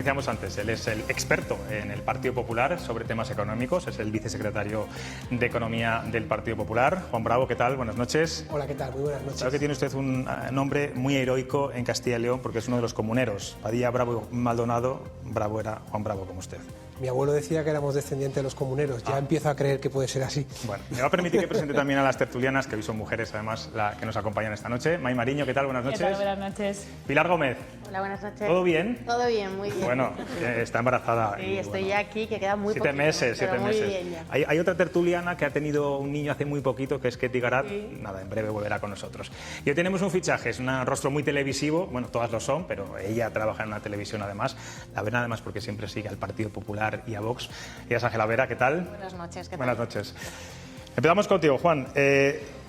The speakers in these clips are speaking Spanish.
Decíamos antes, él es el experto en el Partido Popular sobre temas económicos, es el vicesecretario de Economía del Partido Popular. Juan Bravo, ¿qué tal? Buenas noches. Hola, ¿qué tal? Muy buenas noches. Creo que tiene usted un nombre muy heroico en Castilla y León porque es uno de los comuneros. Padilla, Bravo, Maldonado, Bravo era Juan Bravo como usted. Mi abuelo decía que éramos descendientes de los comuneros, ya empiezo a creer que puede ser así. Bueno, me va a permitir que presente también a las tertulianas, que hoy son mujeres además que nos acompañan esta noche. May Mariño, ¿qué tal? Buenas noches. ¿Qué tal? Buenas noches. Pilar Gómez. Hola, buenas noches. ¿Todo bien? Todo bien, muy bien. Bueno, está embarazada. Sí, y, estoy bueno, ya aquí, que queda muy 7 poquito, meses, pero 7 muy meses. bien ya. Hay otra tertuliana que ha tenido un niño hace muy poquito, que es Ketty Garat. Sí. Nada, en breve volverá con nosotros. Y hoy tenemos un fichaje, es un rostro muy televisivo, bueno, todas lo son, pero ella trabaja en una televisión además. La ven además porque siempre sigue al Partido Popular y a Vox. Ella es Ángela Vera, ¿qué tal? Buenas noches, ¿qué tal? Buenas noches. Empezamos contigo, Juan.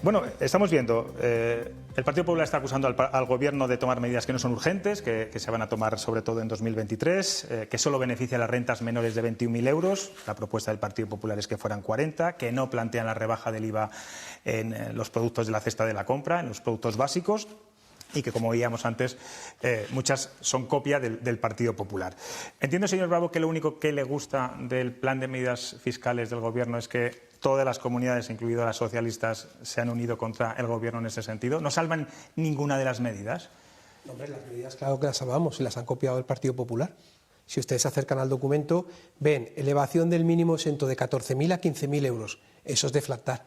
Bueno, estamos viendo, el Partido Popular está acusando al Gobierno de tomar medidas que no son urgentes, que se van a tomar sobre todo en 2023, que solo beneficia a las rentas menores de 21.000 euros. La propuesta del Partido Popular es que fueran 40, que no plantean la rebaja del IVA en los productos de la cesta de la compra, en los productos básicos, y que, como veíamos antes, muchas son copia del Partido Popular. Entiendo, señor Bravo, que lo único que le gusta del plan de medidas fiscales del Gobierno es que todas las comunidades, incluidas las socialistas, se han unido contra el Gobierno en ese sentido. ¿No salvan ninguna de las medidas? Hombre, las medidas claro que las salvamos y las han copiado el Partido Popular. Si ustedes se acercan al documento, ven elevación del mínimo exento de 14.000 a 15.000 euros. Eso es deflactar.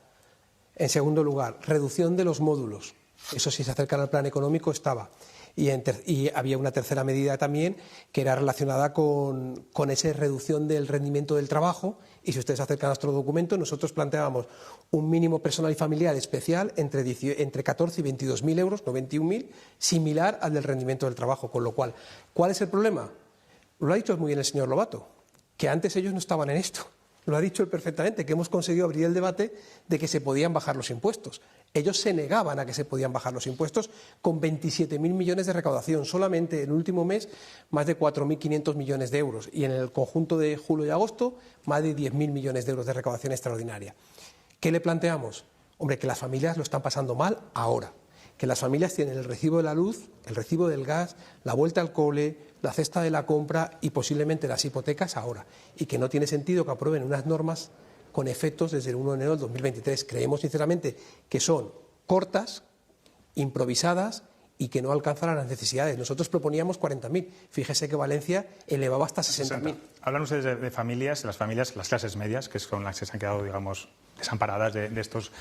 En segundo lugar, reducción de los módulos. Eso, si se acercan al plan económico, estaba. Y había una tercera medida también que era relacionada con esa reducción del rendimiento del trabajo. Y si ustedes se acercan a nuestro documento, nosotros planteábamos un mínimo personal y familiar especial entre 14 y 22.000 euros, no 21.000, similar al del rendimiento del trabajo. Con lo cual, ¿cuál es el problema? Lo ha dicho muy bien el señor Lobato, que antes ellos no estaban en esto. Lo ha dicho él perfectamente, que hemos conseguido abrir el debate de que se podían bajar los impuestos. Ellos se negaban a que se podían bajar los impuestos con 27.000 millones de recaudación. Solamente en el último mes, más de 4.500 millones de euros. Y en el conjunto de julio y agosto, más de 10.000 millones de euros de recaudación extraordinaria. ¿Qué le planteamos? Hombre, que las familias lo están pasando mal ahora. Que las familias tienen el recibo de la luz, el recibo del gas, la vuelta al cole, la cesta de la compra y posiblemente las hipotecas ahora. Y que no tiene sentido que aprueben unas normas con efectos desde el 1 de enero del 2023. Creemos sinceramente que son cortas, improvisadas y que no alcanzan las necesidades. Nosotros proponíamos 40.000. Fíjese que Valencia elevaba hasta 60.000. Hablan ustedes de familias, las clases medias, que son las que se han quedado, digamos, desamparadas de estas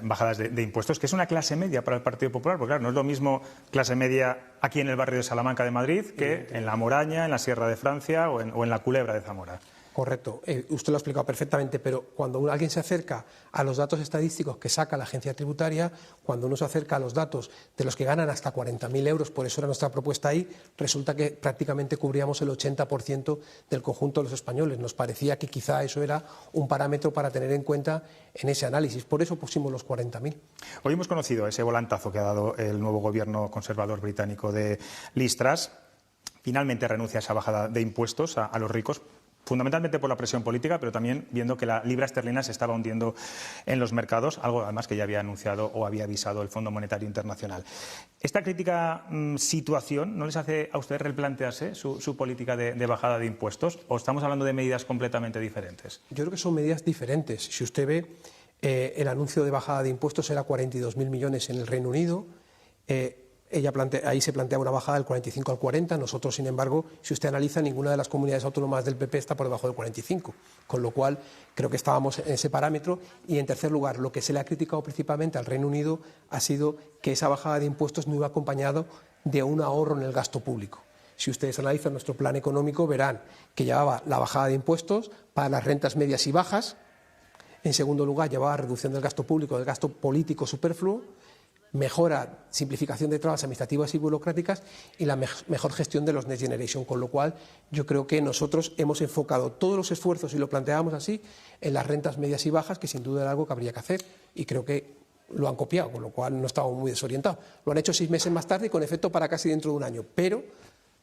bajadas de impuestos, que es una clase media para el Partido Popular, porque claro, no es lo mismo clase media aquí en el barrio de Salamanca de Madrid que en La Moraña, en la Sierra de Francia o en la Culebra de Zamora. Correcto, usted lo ha explicado perfectamente, pero cuando alguien se acerca a los datos estadísticos que saca la agencia tributaria, cuando uno se acerca a los datos de los que ganan hasta 40.000 euros, por eso era nuestra propuesta ahí, resulta que prácticamente cubríamos el 80% del conjunto de los españoles. Nos parecía que quizá eso era un parámetro para tener en cuenta en ese análisis, por eso pusimos los 40.000. Hoy hemos conocido ese volantazo que ha dado el nuevo gobierno conservador británico de Liz Truss. Finalmente renuncia a esa bajada de impuestos a los ricos, fundamentalmente por la presión política, pero también viendo que la libra esterlina se estaba hundiendo en los mercados, algo además que ya había anunciado o había avisado el Fondo Monetario Internacional. ¿Esta crítica situación no les hace a ustedes replantearse su política de bajada de impuestos o estamos hablando de medidas completamente diferentes? Yo creo que son medidas diferentes. Si usted ve, el anuncio de bajada de impuestos era 42.000 millones en el Reino Unido. Ahí se plantea una bajada del 45 al 40, nosotros, sin embargo, si usted analiza, ninguna de las comunidades autónomas del PP está por debajo del 45, con lo cual creo que estábamos en ese parámetro. Y en tercer lugar, lo que se le ha criticado principalmente al Reino Unido ha sido que esa bajada de impuestos no iba acompañado de un ahorro en el gasto público. Si ustedes analizan nuestro plan económico, verán que llevaba la bajada de impuestos para las rentas medias y bajas. En segundo lugar, llevaba reducción del gasto público, del gasto político superfluo, mejora, simplificación de trabas administrativas y burocráticas y la mejor gestión de los Next Generation, con lo cual yo creo que nosotros hemos enfocado todos los esfuerzos, y lo planteábamos así, en las rentas medias y bajas, que sin duda era algo que habría que hacer, y creo que lo han copiado, con lo cual no estamos muy desorientados. Lo han hecho 6 meses más tarde y con efecto para casi dentro de un año, pero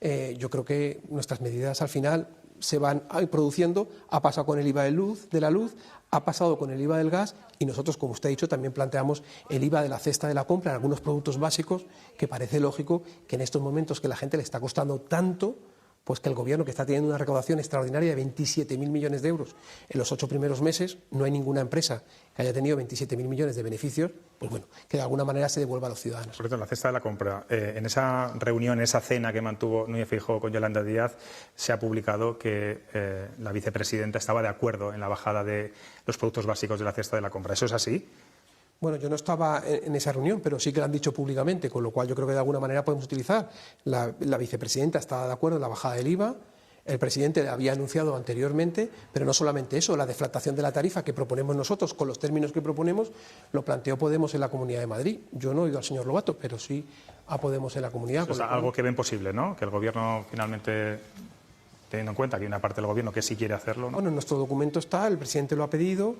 yo creo que nuestras medidas al final se van produciendo. Ha pasado con el IVA de la luz, ha pasado con el IVA del gas y nosotros, como usted ha dicho, también planteamos el IVA de la cesta de la compra en algunos productos básicos, que parece lógico que en estos momentos que la gente le está costando tanto, Pues que el Gobierno, que está teniendo una recaudación extraordinaria de 27.000 millones de euros en los 8 primeros meses, no hay ninguna empresa que haya tenido 27.000 millones de beneficios, pues bueno, que de alguna manera se devuelva a los ciudadanos. Por ejemplo, en la cesta de la compra, en esa reunión, en esa cena que mantuvo Núñez Feijóo con Yolanda Díaz, se ha publicado que la vicepresidenta estaba de acuerdo en la bajada de los productos básicos de la cesta de la compra. ¿Eso es así? Bueno, yo no estaba en esa reunión, pero sí que lo han dicho públicamente, con lo cual yo creo que de alguna manera podemos utilizar. La vicepresidenta estaba de acuerdo en la bajada del IVA, el presidente había anunciado anteriormente, pero no solamente eso, la deflactación de la tarifa que proponemos nosotros, con los términos que proponemos, lo planteó Podemos en la Comunidad de Madrid. Yo no he oído al señor Lobato, pero sí a Podemos en la Comunidad. O sea, algo que ven posible, ¿no? Que el Gobierno finalmente, teniendo en cuenta que hay una parte del Gobierno que sí quiere hacerlo, ¿no? Bueno, en nuestro documento está, el presidente lo ha pedido.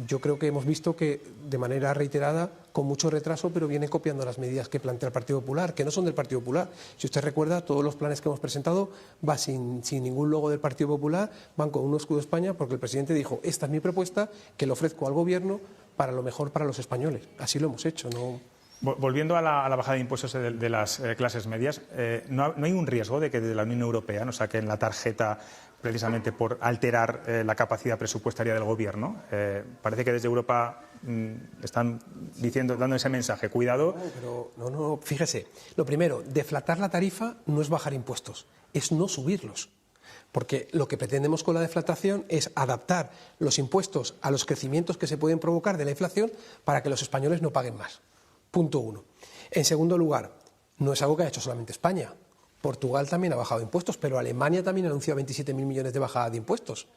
Yo creo que hemos visto que de manera reiterada, con mucho retraso, pero viene copiando las medidas que plantea el Partido Popular, que no son del Partido Popular. Si usted recuerda, todos los planes que hemos presentado van sin ningún logo del Partido Popular, van con un escudo de España, porque el presidente dijo, esta es mi propuesta, que le ofrezco al Gobierno para lo mejor para los españoles. Así lo hemos hecho, ¿no? Volviendo a la bajada de impuestos de las clases medias, ¿no hay un riesgo de que desde la Unión Europea nos saquen la tarjeta precisamente por alterar la capacidad presupuestaria del Gobierno? Parece que desde Europa están dando ese mensaje. Cuidado. No, fíjese. Lo primero, deflactar la tarifa no es bajar impuestos, es no subirlos. Porque lo que pretendemos con la deflactación es adaptar los impuestos a los crecimientos que se pueden provocar de la inflación para que los españoles no paguen más. Punto uno. En segundo lugar, no es algo que ha hecho solamente España. Portugal también ha bajado impuestos, pero Alemania también ha anunciado 27.000 millones de bajada de impuestos.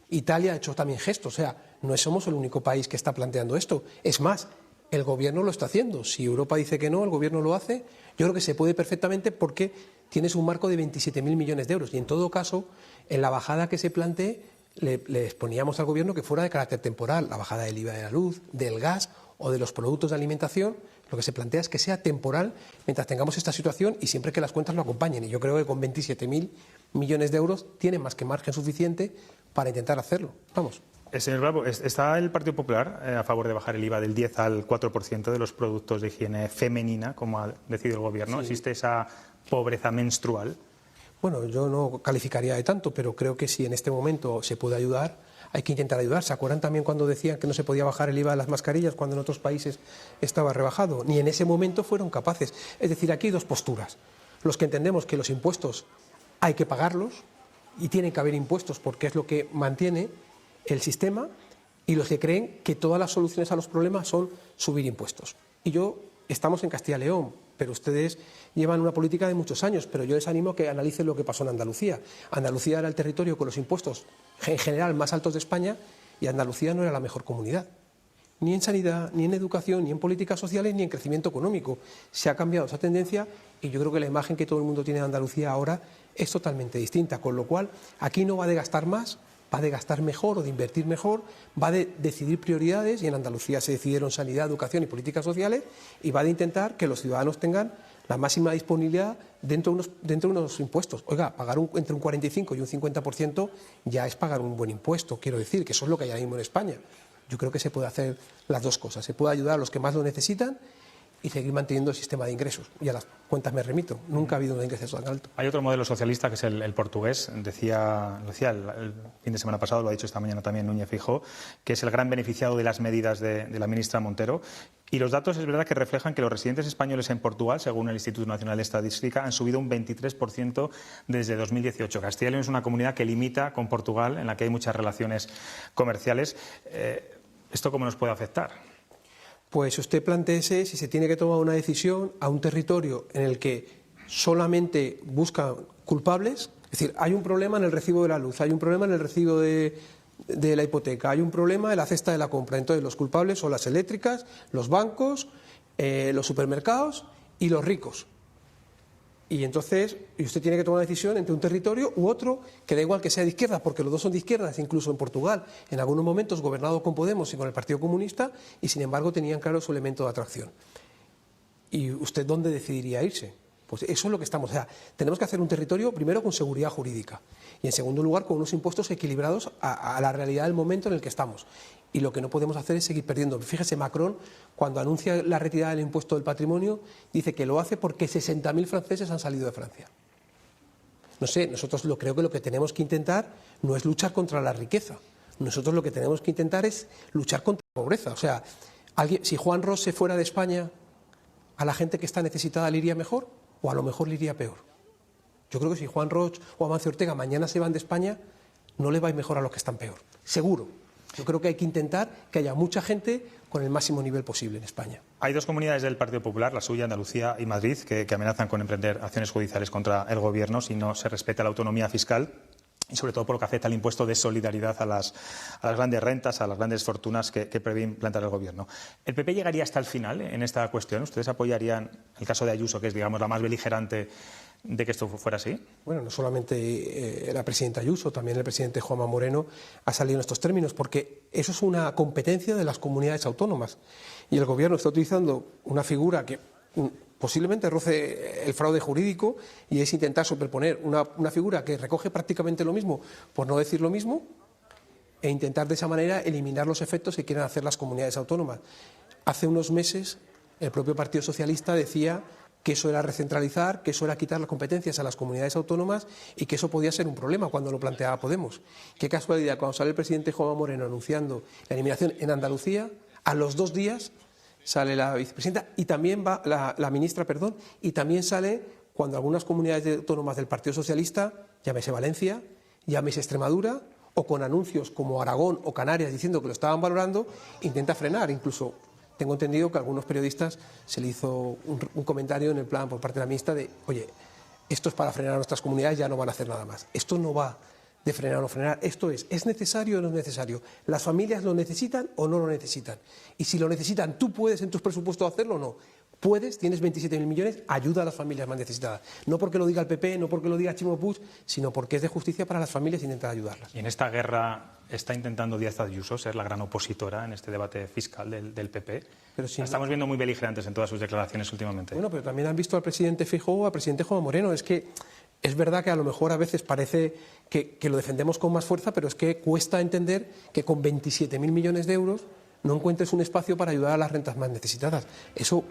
Italia ha hecho también gestos. O sea, no somos el único país que está planteando esto. Es más, el Gobierno lo está haciendo. Si Europa dice que no, el Gobierno lo hace. Yo creo que se puede perfectamente porque tienes un marco de 27.000 millones de euros. Y en todo caso, en la bajada que se plantee, le exponíamos al Gobierno que fuera de carácter temporal. La bajada del IVA de la luz, del gas o de los productos de alimentación, lo que se plantea es que sea temporal mientras tengamos esta situación y siempre que las cuentas lo acompañen. Y yo creo que con 27.000 millones de euros tiene más que margen suficiente para intentar hacerlo. Vamos. Señor Bravo, ¿está el Partido Popular a favor de bajar el IVA del 10 al 4% de los productos de higiene femenina, como ha decidido el Gobierno? Sí. ¿Existe esa pobreza menstrual? Bueno, yo no calificaría de tanto, pero creo que si en este momento se puede ayudar, hay que intentar ayudar. ¿Se acuerdan también cuando decían que no se podía bajar el IVA de las mascarillas cuando en otros países estaba rebajado? Ni en ese momento fueron capaces. Es decir, aquí hay dos posturas. Los que entendemos que los impuestos hay que pagarlos y tienen que haber impuestos porque es lo que mantiene el sistema, y los que creen que todas las soluciones a los problemas son subir impuestos. Y estamos en Castilla y León, pero ustedes llevan una política de muchos años, pero yo les animo a que analicen lo que pasó en Andalucía. Andalucía era el territorio con los impuestos en general más altos de España y Andalucía no era la mejor comunidad. Ni en sanidad, ni en educación, ni en políticas sociales, ni en crecimiento económico. Se ha cambiado esa tendencia y yo creo que la imagen que todo el mundo tiene de Andalucía ahora es totalmente distinta, con lo cual aquí no va de gastar más, va de gastar mejor o de invertir mejor, va de decidir prioridades, y en Andalucía se decidieron sanidad, educación y políticas sociales, y va de intentar que los ciudadanos tengan la máxima disponibilidad dentro de unos impuestos. Oiga, pagar entre un 45 y un 50% ya es pagar un buen impuesto, quiero decir, que eso es lo que hay ahora mismo en España. Yo creo que se puede hacer las dos cosas, se puede ayudar a los que más lo necesitan y seguir manteniendo el sistema de ingresos. Y a las cuentas me remito, nunca ha habido un ingreso tan alto. Hay otro modelo socialista que es el portugués, lo decía el fin de semana pasado, lo ha dicho esta mañana también Núñez Feijóo, que es el gran beneficiado de las medidas de la ministra Montero. Y los datos es verdad que reflejan que los residentes españoles en Portugal, según el Instituto Nacional de Estadística, han subido un 23% desde 2018. Castilla y León es una comunidad que limita con Portugal, en la que hay muchas relaciones comerciales. ¿Esto cómo nos puede afectar? Pues usted plantéese si se tiene que tomar una decisión a un territorio en el que solamente buscan culpables, es decir, hay un problema en el recibo de la luz, hay un problema en el recibo de la hipoteca, hay un problema en la cesta de la compra. Entonces los culpables son las eléctricas, los bancos, los supermercados y los ricos. Y entonces usted tiene que tomar una decisión entre un territorio u otro, que da igual que sea de izquierda, porque los dos son de izquierdas, incluso en Portugal, en algunos momentos gobernado con Podemos y con el Partido Comunista, y sin embargo tenían claro su elemento de atracción. ¿Y usted dónde decidiría irse? Pues eso es lo que estamos. O sea, tenemos que hacer un territorio primero con seguridad jurídica y en segundo lugar con unos impuestos equilibrados a la realidad del momento en el que estamos. Y lo que no podemos hacer es seguir perdiendo. Fíjese, Macron, cuando anuncia la retirada del impuesto del patrimonio, dice que lo hace porque 60.000 franceses han salido de Francia. No sé, nosotros creo que lo que tenemos que intentar no es luchar contra la riqueza. Nosotros lo que tenemos que intentar es luchar contra la pobreza. O sea, si Juan Ros se fuera de España, ¿a la gente que está necesitada le iría mejor o a lo mejor le iría peor? Yo creo que si Juan Ros o Amancio Ortega mañana se van de España, no le va a ir mejor a los que están peor. Seguro. Yo creo que hay que intentar que haya mucha gente con el máximo nivel posible en España. Hay dos comunidades del Partido Popular, la suya, Andalucía y Madrid, que amenazan con emprender acciones judiciales contra el Gobierno si no se respeta la autonomía fiscal y sobre todo por lo que afecta al impuesto de solidaridad a las grandes rentas, a las grandes fortunas que prevé implantar el Gobierno. ¿El PP llegaría hasta el final en esta cuestión? ¿Ustedes apoyarían el caso de Ayuso, que es, digamos, la más beligerante de que esto fuera así? Bueno, no solamente la presidenta Ayuso, también el presidente Juanma Moreno ha salido en estos términos, porque eso es una competencia de las comunidades autónomas. Y el Gobierno está utilizando una figura que posiblemente roce el fraude jurídico, y es intentar superponer una figura que recoge prácticamente lo mismo, por no decir lo mismo, e intentar de esa manera eliminar los efectos que quieren hacer las comunidades autónomas. Hace unos meses el propio Partido Socialista decía que eso era recentralizar, que eso era quitar las competencias a las comunidades autónomas y que eso podía ser un problema cuando lo planteaba Podemos. Qué casualidad, cuando sale el presidente Juanma Moreno anunciando la eliminación en Andalucía, a los 2 días sale la vicepresidenta y también va la ministra, y también sale cuando algunas comunidades autónomas del Partido Socialista, llámese Valencia, llámese Extremadura, o con anuncios como Aragón o Canarias diciendo que lo estaban valorando, intenta frenar. Incluso tengo entendido que a algunos periodistas se le hizo un comentario en el plan por parte de la ministra de, oye, esto es para frenar a nuestras comunidades, ya no van a hacer nada más. Esto no va de frenar o no frenar, esto ¿es necesario o no es necesario? ¿Las familias lo necesitan o no lo necesitan? Y si lo necesitan, ¿tú puedes en tus presupuestos hacerlo o no? Puedes, tienes 27.000 millones, ayuda a las familias más necesitadas. No porque lo diga el PP, no porque lo diga Chimo Puig, sino porque es de justicia para las familias e intentar ayudarlas. Y en esta guerra está intentando Díaz Ayuso ser la gran opositora en este debate fiscal del PP. Pero si estamos viendo muy beligerantes en todas sus declaraciones últimamente. Bueno, pero también han visto al presidente Feijóo, al presidente Juanma Moreno. Es que es verdad que a lo mejor a veces parece que lo defendemos con más fuerza, pero es que cuesta entender que con 27.000 millones de euros no encuentres un espacio para ayudar a las rentas más necesitadas. Eso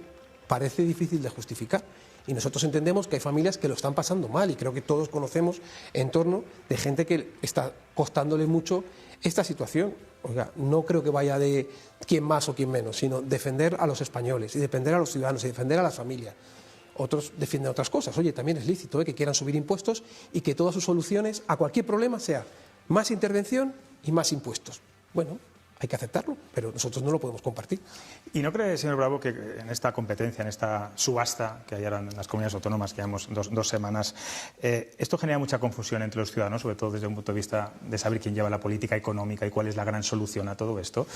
parece difícil de justificar. Y nosotros entendemos que hay familias que lo están pasando mal, y creo que todos conocemos entorno de gente que está costándole mucho esta situación. Oiga, no creo que vaya de quién más o quién menos, sino defender a los españoles y defender a los ciudadanos y defender a las familias. Otros defienden otras cosas. Oye, también es lícito que quieran subir impuestos y que todas sus soluciones a cualquier problema sea más intervención y más impuestos. Bueno, hay que aceptarlo, pero nosotros no lo podemos compartir. ¿Y no cree, señor Bravo, que en esta competencia, en esta subasta que hay ahora en las comunidades autónomas, que llevamos dos semanas, esto genera mucha confusión entre los ciudadanos, sobre todo desde un punto de vista de saber quién lleva la política económica y cuál es la gran solución a todo esto?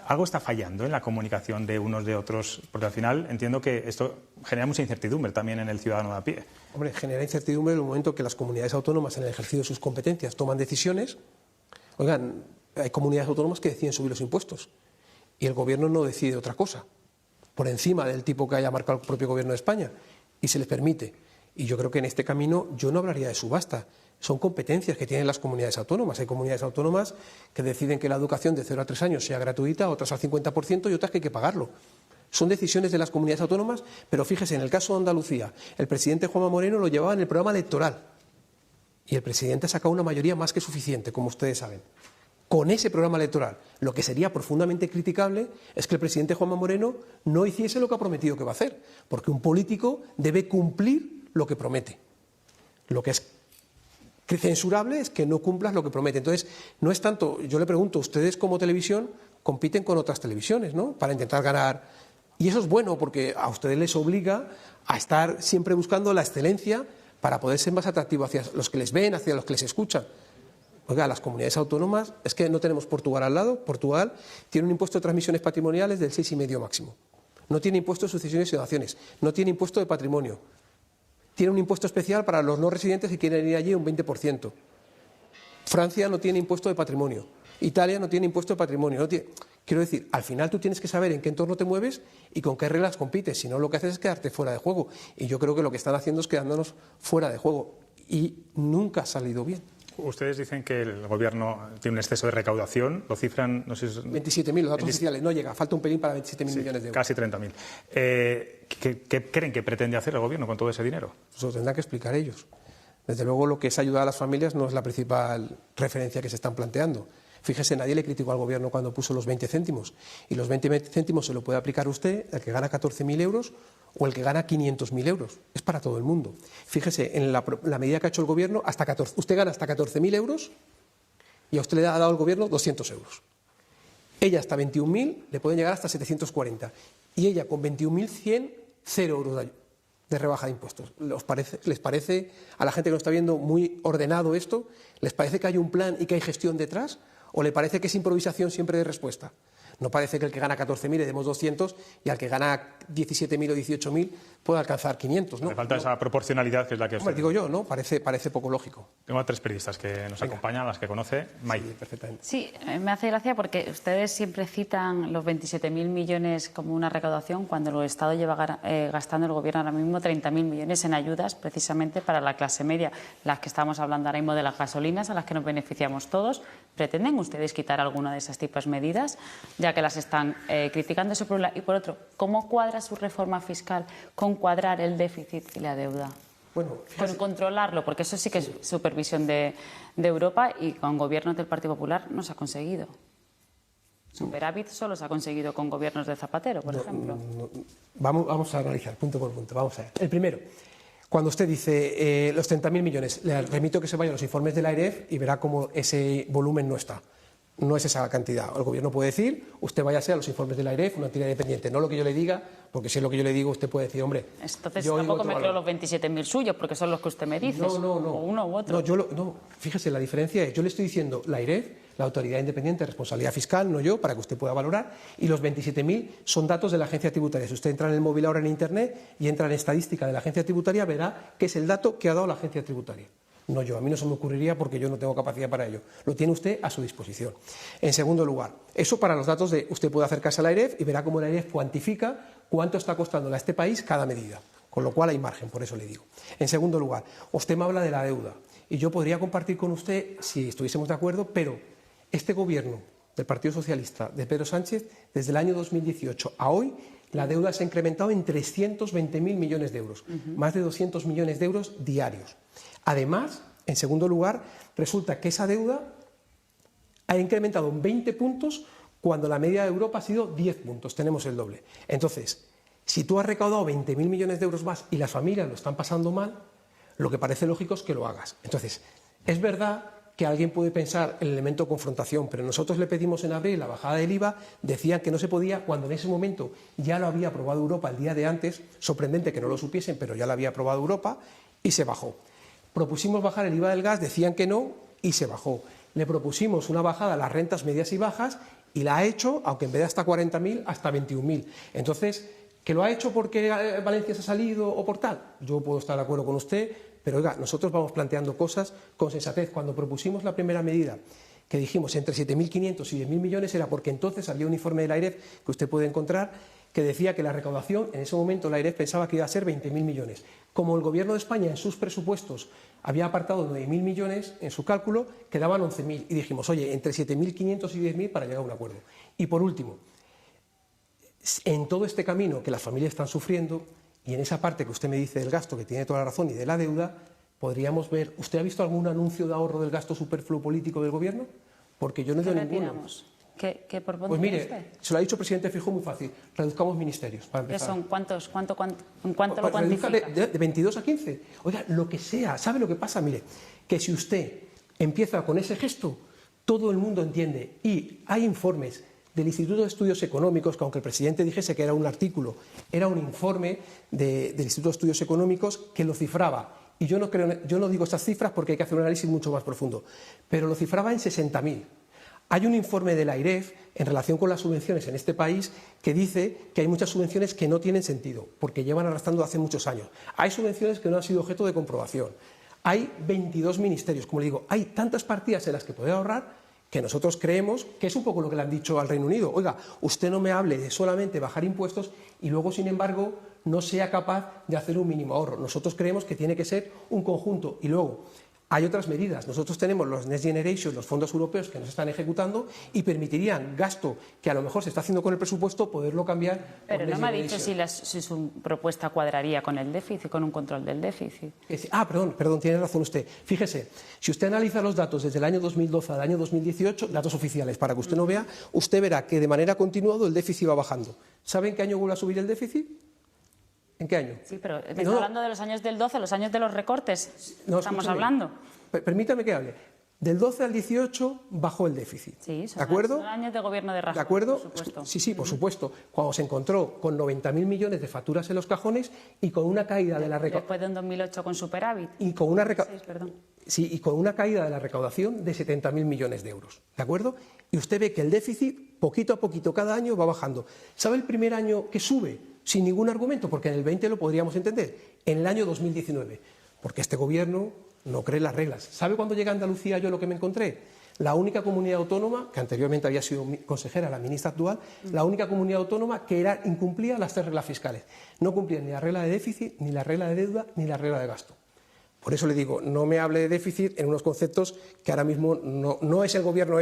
¿Algo está fallando en la comunicación de unos de otros? Porque al final entiendo que esto genera mucha incertidumbre también en el ciudadano de a pie. Hombre, genera incertidumbre en el momento que las comunidades autónomas, en el ejercicio de sus competencias, toman decisiones. Oigan, hay comunidades autónomas que deciden subir los impuestos y el Gobierno no decide otra cosa, por encima del tipo que haya marcado el propio Gobierno de España, y se les permite. Y yo creo que en este camino yo no hablaría de subasta. Son competencias que tienen las comunidades autónomas. Hay comunidades autónomas que deciden que la educación de 0 a 3 años sea gratuita, otras al 50% y otras que hay que pagarlo. Son decisiones de las comunidades autónomas, pero fíjese, en el caso de Andalucía, el presidente Juanma Moreno lo llevaba en el programa electoral y el presidente ha sacado una mayoría más que suficiente, como ustedes saben. Con ese programa electoral, lo que sería profundamente criticable es que el presidente Juanma Moreno no hiciese lo que ha prometido que va a hacer, porque un político debe cumplir lo que promete. Lo que es censurable es que no cumplas lo que promete. Entonces, no es tanto, yo le pregunto, ustedes como televisión compiten con otras televisiones, ¿no?, para intentar ganar, y eso es bueno porque a ustedes les obliga a estar siempre buscando la excelencia para poder ser más atractivo hacia los que les ven, hacia los que les escuchan. Oiga, las comunidades autónomas, es que no tenemos Portugal al lado. Portugal tiene un impuesto de transmisiones patrimoniales del 6,5 máximo. No tiene impuesto de sucesiones y donaciones. No tiene impuesto de patrimonio. Tiene un impuesto especial para los no residentes que quieren ir allí, un 20%. Francia no tiene impuesto de patrimonio. Italia no tiene impuesto de patrimonio. Quiero decir, al final tú tienes que saber en qué entorno te mueves y con qué reglas compites. Si no, lo que haces es quedarte fuera de juego. Y yo creo que lo que están haciendo es quedándonos fuera de juego. Y nunca ha salido bien. Ustedes dicen que el Gobierno tiene un exceso de recaudación, lo cifran, no sé si... 27.000, los datos oficiales, no llega, falta un pelín para 27.000 millones de euros. Casi 30.000. ¿Qué creen que pretende hacer el Gobierno con todo ese dinero? Eso lo tendrán que explicar ellos. Desde luego, lo que es ayudar a las familias no es la principal referencia que se están planteando. Fíjese, nadie le criticó al Gobierno cuando puso los 20 céntimos. Y los 20 céntimos se lo puede aplicar usted, el que gana 14.000 euros o el que gana 500.000 euros. Es para todo el mundo. Fíjese, en la medida que ha hecho el Gobierno, usted gana hasta 14.000 euros y a usted le ha dado el Gobierno 200 euros. Ella hasta 21.000 le pueden llegar hasta 740. Y ella con 21.100, 0 euros de rebaja de impuestos. ¿Les parece a la gente que lo está viendo muy ordenado esto? ¿Les parece que hay un plan y que hay gestión detrás? ¿O le parece que es improvisación siempre de respuesta? No parece que el que gana 14.000 le demos 200 y al que gana 17.000 o 18.000 pueda alcanzar 500, ¿no? Le falta esa proporcionalidad que es la que... Hombre, digo yo, ¿no? Parece poco lógico. Tengo a 3 periodistas que nos acompañan, las que conoce. May. Sí, perfectamente. Sí, me hace gracia porque ustedes siempre citan los 27.000 millones como una recaudación cuando el Estado lleva gastando el Gobierno ahora mismo 30.000 millones en ayudas precisamente para la clase media, las que estamos hablando ahora mismo de las gasolinas a las que nos beneficiamos todos. ¿Pretenden ustedes quitar alguna de esas tipos de medidas, ya que las están criticando? Eso por un lado. Y por otro, ¿cómo cuadra su reforma fiscal con cuadrar el déficit y la deuda? Bueno, con controlarlo, porque eso sí que es supervisión de Europa y con gobiernos del Partido Popular no se ha conseguido. Superávit solo se ha conseguido con gobiernos de Zapatero, por ejemplo. Vamos a analizar punto por punto. Vamos a ver. El primero, cuando usted dice los 30.000 millones, le remito que se vaya a los informes de la AREF y verá cómo ese volumen no está. No es esa cantidad. El Gobierno puede decir, usted váyase a los informes de la AREF, una entidad independiente, no lo que yo le diga, porque si es lo que yo le digo, usted puede decir, hombre... Entonces tampoco me creo los 27.000 suyos, porque son los que usted me dice. No. O uno u otro. No, fíjese, la diferencia es, yo le estoy diciendo la AREF, la Autoridad Independiente de Responsabilidad Fiscal, no yo, para que usted pueda valorar, y los 27.000 son datos de la Agencia Tributaria. Si usted entra en el móvil ahora en Internet y entra en estadística de la Agencia Tributaria, verá que es el dato que ha dado la Agencia Tributaria. No yo, a mí no se me ocurriría porque yo no tengo capacidad para ello. Lo tiene usted a su disposición. En segundo lugar, eso para los datos de usted puede acercarse a la AREF y verá cómo la AREF cuantifica cuánto está costándole a este país cada medida, con lo cual hay margen, por eso le digo. En segundo lugar, usted me habla de la deuda y yo podría compartir con usted si estuviésemos de acuerdo, pero este gobierno del Partido Socialista de Pedro Sánchez, desde el año 2018 a hoy, la deuda se ha incrementado en 320.000 millones de euros, más de 200 millones de euros diarios. Además, en segundo lugar, resulta que esa deuda ha incrementado en 20 puntos cuando la media de Europa ha sido 10 puntos, tenemos el doble. Entonces, si tú has recaudado 20.000 millones de euros más y las familias lo están pasando mal, lo que parece lógico es que lo hagas. Entonces, es verdad que alguien puede pensar el elemento confrontación, pero nosotros le pedimos en abril la bajada del IVA, decían que no se podía, cuando en ese momento ya lo había aprobado Europa el día de antes, sorprendente que no lo supiesen, pero ya lo había aprobado Europa, y se bajó. Propusimos bajar el IVA del gas, decían que no, y se bajó. Le propusimos una bajada a las rentas medias y bajas, y la ha hecho, aunque en vez de hasta 40.000, hasta 21.000. Entonces, ¿que lo ha hecho porque Valencia se ha salido o por tal? Yo puedo estar de acuerdo con usted, pero oiga, nosotros vamos planteando cosas con sensatez. Cuando propusimos la primera medida, que dijimos entre 7.500 y 10.000 millones, era porque entonces había un informe de la AREF que usted puede encontrar que decía que la recaudación, en ese momento la AREF pensaba que iba a ser 20.000 millones. Como el Gobierno de España en sus presupuestos había apartado 9.000 millones en su cálculo, quedaban 11.000. Y dijimos, oye, entre 7.500 y 10.000 para llegar a un acuerdo. Y por último, en todo este camino que las familias están sufriendo, y en esa parte que usted me dice del gasto, que tiene toda la razón, y de la deuda, podríamos ver... ¿Usted ha visto algún anuncio de ahorro del gasto superfluo político del Gobierno? Porque yo no he visto ninguno. ¿Qué propone pues mire, usted? se lo ha dicho el presidente Feijóo muy fácil, reduzcamos ministerios, para empezar. ¿Qué son? ¿Cuánto lo Pues cuantifica? de 22 a 15. Oiga, lo que sea, ¿sabe lo que pasa? Mire, que si usted empieza con ese gesto, todo el mundo entiende, y hay informes del Instituto de Estudios Económicos, que aunque el presidente dijese que era un artículo, era un informe del Instituto de Estudios Económicos que lo cifraba. Y yo no digo estas cifras porque hay que hacer un análisis mucho más profundo, pero lo cifraba en 60.000. Hay un informe de la AREF en relación con las subvenciones en este país que dice que hay muchas subvenciones que no tienen sentido, porque llevan arrastrando hace muchos años. Hay subvenciones que no han sido objeto de comprobación. Hay 22 ministerios, como le digo, hay tantas partidas en las que poder ahorrar que nosotros creemos que es un poco lo que le han dicho al Reino Unido. Oiga, usted no me hable de solamente bajar impuestos y luego, sin embargo, no sea capaz de hacer un mínimo ahorro. Nosotros creemos que tiene que ser un conjunto. Y luego, Hay otras medidas. Nosotros tenemos los Next Generation, los fondos europeos que nos están ejecutando y permitirían gasto que a lo mejor se está haciendo con el presupuesto, poderlo cambiar. Pero no me ha dicho si su propuesta cuadraría con el déficit, con un control del déficit. Perdón, tiene razón usted. Fíjese, si usted analiza los datos desde el año 2012 al año 2018, datos oficiales, para que usted no vea, usted verá que de manera continuada el déficit va bajando. ¿Sabe en qué año vuelve a subir el déficit? ¿En qué año? Sí, pero ¿me está hablando de los años del 12, los años de los recortes? No, estamos hablando. Permítame que hable. Del 12 al 18 bajó el déficit. Sí, ¿de acuerdo? Son años de gobierno de Rajoy, ¿de acuerdo? por supuesto. Sí, por supuesto. Cuando se encontró con 90.000 millones de facturas en los cajones y con una caída de la recaudación. Después de un 2008 con superávit. Y con una Sí, y con una caída de la recaudación de 70.000 millones de euros. ¿De acuerdo? Y usted ve que el déficit, poquito a poquito, cada año va bajando. ¿Sabe el primer año que sube? Sin ningún argumento, porque en el 20 lo podríamos entender. En el año 2019. Porque este gobierno no cree las reglas. ¿Sabe cuándo llegué a Andalucía yo lo que me encontré? La única comunidad autónoma, que anteriormente había sido consejera, la ministra actual, la única comunidad autónoma que incumplía las 3 reglas fiscales. No cumplía ni la regla de déficit, ni la regla de deuda, ni la regla de gasto. Por eso le digo, no me hable de déficit en unos conceptos que ahora mismo no es el gobierno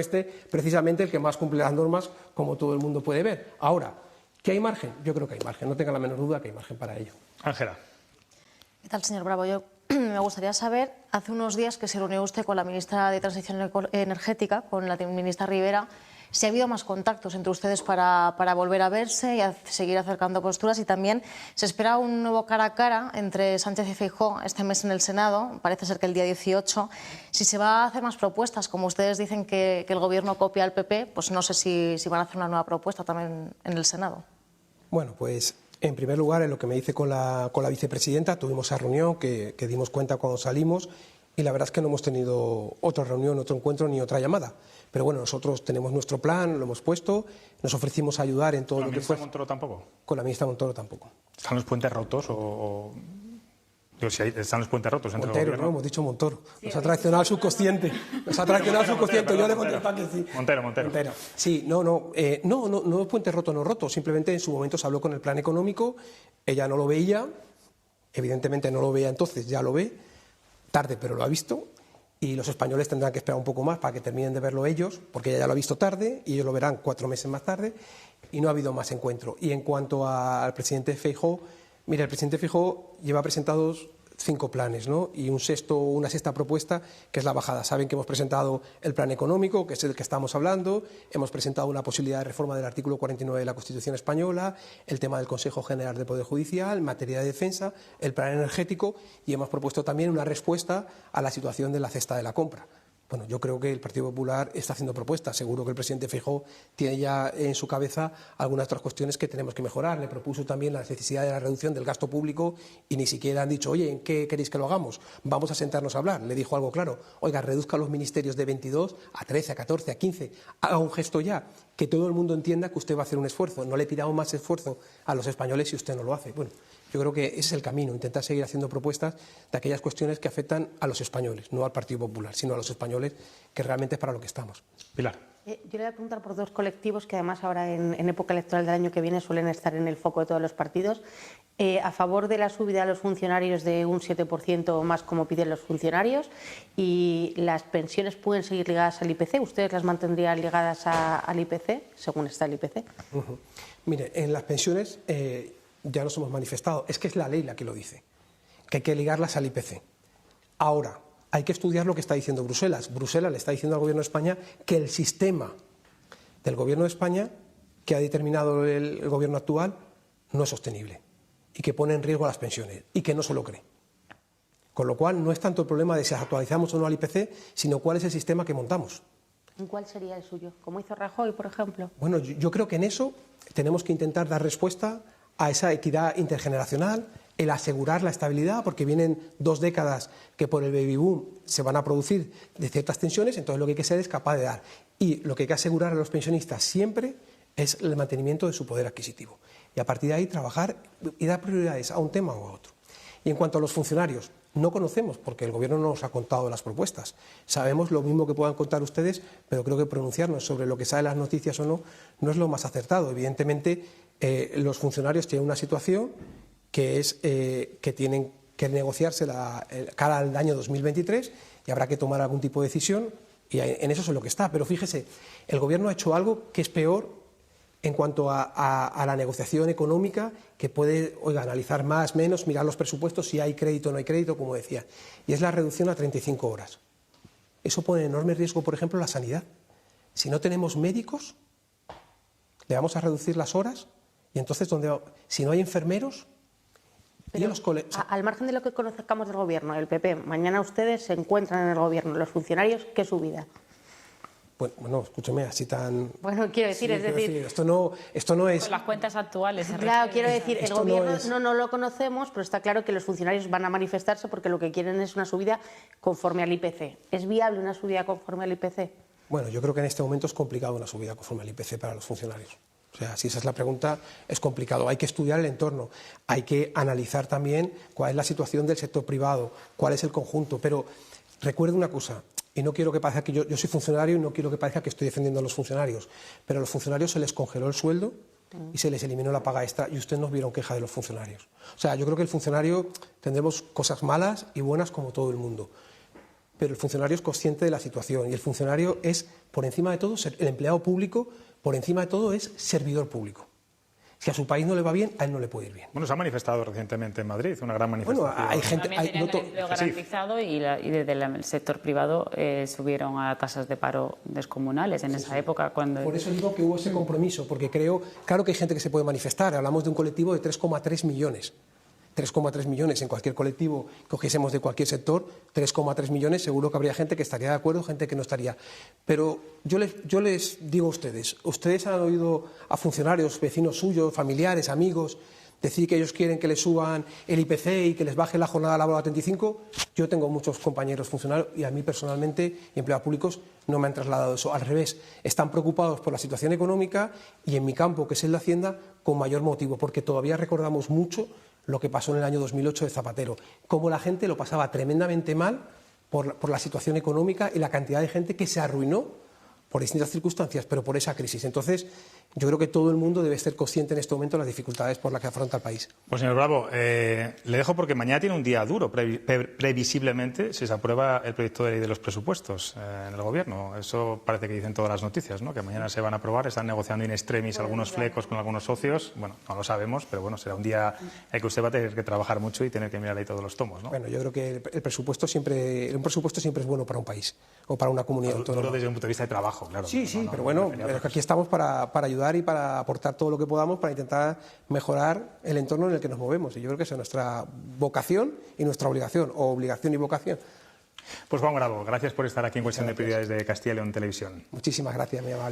precisamente el que más cumple las normas, como todo el mundo puede ver. Ahora, ¿que hay margen? Yo creo que hay margen, no tenga la menor duda que hay margen para ello. Ángela. ¿Qué tal, señor Bravo? Yo me gustaría saber, hace unos días que se reunió usted con la ministra de Transición Energética, con la ministra Rivera, si ha habido más contactos entre ustedes para volver a verse y a seguir acercando posturas, y también se espera un nuevo cara a cara entre Sánchez y Feijóo este mes en el Senado, parece ser que el día 18. Si se va a hacer más propuestas, como ustedes dicen que el Gobierno copia al PP, pues no sé si van a hacer una nueva propuesta también en el Senado. Bueno, pues en primer lugar, en lo que me dice con la vicepresidenta, tuvimos esa reunión que dimos cuenta cuando salimos, y la verdad es que no hemos tenido otra reunión, otro encuentro ni otra llamada. Pero bueno, nosotros tenemos nuestro plan, lo hemos puesto, nos ofrecimos a ayudar en todo lo que fue. ¿Con la ministra Montoro tampoco? Con la ministra Montoro tampoco. ¿Están los puentes rotos o...? Digo, si están los puentes rotos entre el gobierno. No, hemos dicho Montoro. Nos ha traicionado el subconsciente. Nos ha traicionado el subconsciente. Yo le contestaba que sí. Montero. Sí, no es puente roto, no roto. Simplemente en su momento se habló con el plan económico. Ella no lo veía. Evidentemente no lo veía entonces, ya lo ve. Tarde, pero lo ha visto. Y los españoles tendrán que esperar un poco más para que terminen de verlo ellos, porque ella ya lo ha visto tarde y ellos lo verán 4 meses más tarde. Y no ha habido más encuentro. Y en cuanto al presidente Feijóo, mira, el presidente Feijóo lleva presentados 5 planes, ¿no? Y una sexta propuesta, que es la bajada. Saben que hemos presentado el plan económico, que es el que estamos hablando, hemos presentado una posibilidad de reforma del artículo 49 de la Constitución española, el tema del Consejo General del Poder Judicial, materia de defensa, el plan energético, y hemos propuesto también una respuesta a la situación de la cesta de la compra. Bueno, yo creo que el Partido Popular está haciendo propuestas. Seguro que el presidente Feijóo tiene ya en su cabeza algunas otras cuestiones que tenemos que mejorar. Le propuso también la necesidad de la reducción del gasto público y ni siquiera han dicho, oye, ¿en qué queréis que lo hagamos? Vamos a sentarnos a hablar. Le dijo algo claro. Oiga, reduzca los ministerios de 22 a 13, a 14, a 15. Haga un gesto ya, que todo el mundo entienda que usted va a hacer un esfuerzo. No le pidamos más esfuerzo a los españoles si usted no lo hace. Bueno, yo creo que ese es el camino, intentar seguir haciendo propuestas de aquellas cuestiones que afectan a los españoles, no al Partido Popular, sino a los españoles, que realmente es para lo que estamos. Pilar. Yo le voy a preguntar por 2 colectivos que además ahora en época electoral del año que viene suelen estar en el foco de todos los partidos. A favor de la subida a los funcionarios de un 7% o más, como piden los funcionarios, y las pensiones pueden seguir ligadas al IPC. ¿Ustedes las mantendrían ligadas al IPC, según está el IPC? Mire, en las pensiones ya nos hemos manifestado. Es que es la ley la que lo dice, que hay que ligarlas al IPC. Ahora, hay que estudiar lo que está diciendo Bruselas. Bruselas le está diciendo al Gobierno de España que el sistema del Gobierno de España, que ha determinado el Gobierno actual, no es sostenible y que pone en riesgo a las pensiones y que no se lo cree. Con lo cual, no es tanto el problema de si actualizamos o no al IPC, sino cuál es el sistema que montamos. ¿Cuál sería el suyo? ¿Como hizo Rajoy, por ejemplo? Bueno, yo creo que en eso tenemos que intentar dar respuesta a esa equidad intergeneracional, el asegurar la estabilidad, porque vienen 2 décadas que por el baby boom se van a producir de ciertas tensiones, entonces lo que hay que ser es capaz de dar. Y lo que hay que asegurar a los pensionistas siempre es el mantenimiento de su poder adquisitivo. Y a partir de ahí trabajar y dar prioridades a un tema o a otro. Y en cuanto a los funcionarios, no conocemos, porque el Gobierno no nos ha contado las propuestas. Sabemos lo mismo que puedan contar ustedes, pero creo que pronunciarnos sobre lo que sale en las noticias o no, no es lo más acertado. Evidentemente, los funcionarios tienen una situación que es que tienen que negociarse cara al año 2023 y habrá que tomar algún tipo de decisión, y en eso es en lo que está. Pero fíjese, el Gobierno ha hecho algo que es peor en cuanto a la negociación económica, que puede, analizar más, menos, mirar los presupuestos, si hay crédito o no hay crédito, como decía, y es la reducción a 35 horas. Eso pone en enorme riesgo, por ejemplo, la sanidad. Si no tenemos médicos, le vamos a reducir las horas, y entonces, si no hay enfermeros... Pero, al margen de lo que conozcamos del Gobierno, el PP, mañana ustedes se encuentran en el Gobierno, los funcionarios, ¿qué subida? Bueno, escúcheme, así tan... Bueno, quiero decir, sí, esto no es... Con las cuentas actuales. Claro, quiero decir, el Gobierno no lo conocemos, pero está claro que los funcionarios van a manifestarse porque lo que quieren es una subida conforme al IPC. ¿Es viable una subida conforme al IPC? Bueno, yo creo que en este momento es complicado una subida conforme al IPC para los funcionarios. O sea, si esa es la pregunta, es complicado. Hay que estudiar el entorno, hay que analizar también cuál es la situación del sector privado, cuál es el conjunto. Pero recuerde una cosa, y no quiero que parezca que yo soy funcionario y no quiero que parezca que estoy defendiendo a los funcionarios, pero a los funcionarios se les congeló el sueldo y se les eliminó la paga extra, y ustedes no vieron queja de los funcionarios. O sea, yo creo que el funcionario tendremos cosas malas y buenas como todo el mundo, pero el funcionario es consciente de la situación, y el funcionario es, por encima de todo, el empleado público, por encima de todo, es servidor público. Si a su país no le va bien, a él no le puede ir bien. Bueno, se ha manifestado recientemente en Madrid, una gran manifestación. Bueno, hay gente... También tenían el empleo garantizado y desde el sector privado subieron a tasas de paro descomunales en esa época. Cuando... Por eso digo que hubo ese compromiso, porque claro que hay gente que se puede manifestar. Hablamos de un colectivo de 3,3 millones. 3,3 millones en cualquier colectivo que cogiésemos de cualquier sector, 3,3 millones, seguro que habría gente que estaría de acuerdo, gente que no estaría. Pero yo les digo a ustedes han oído a funcionarios, vecinos suyos, familiares, amigos, decir que ellos quieren que les suban el IPC y que les baje la jornada laboral a 35. Yo tengo muchos compañeros funcionarios y a mí personalmente, y empleados públicos, no me han trasladado eso. Al revés, están preocupados por la situación económica, y en mi campo, que es el de Hacienda, con mayor motivo, porque todavía recordamos mucho lo que pasó en el año 2008 de Zapatero, cómo la gente lo pasaba tremendamente mal por la situación económica y la cantidad de gente que se arruinó por distintas circunstancias, pero por esa crisis. Entonces, yo creo que todo el mundo debe ser consciente en este momento de las dificultades por las que afronta el país. Pues, señor Bravo, le dejo porque mañana tiene un día duro, previsiblemente, si se aprueba el proyecto de ley de los presupuestos en el Gobierno. Eso parece que dicen todas las noticias, ¿no? Que mañana se van a aprobar, están negociando in extremis algunos flecos con algunos socios. Bueno, no lo sabemos, pero bueno, será un día en que usted va a tener que trabajar mucho y tener que mirar ahí todos los tomos, ¿no? Bueno, yo creo que un presupuesto siempre es bueno para un país o para una comunidad autónoma. Desde un punto de vista de trabajo, claro. Sí, pero bueno, aquí estamos para ayudar y para aportar todo lo que podamos para intentar mejorar el entorno en el que nos movemos. Y yo creo que esa es nuestra vocación y nuestra obligación, o obligación y vocación. Pues Juan Bravo, gracias por estar aquí en Cuestión de Prioridades de Castilla y León Televisión. Muchísimas gracias, mi amable.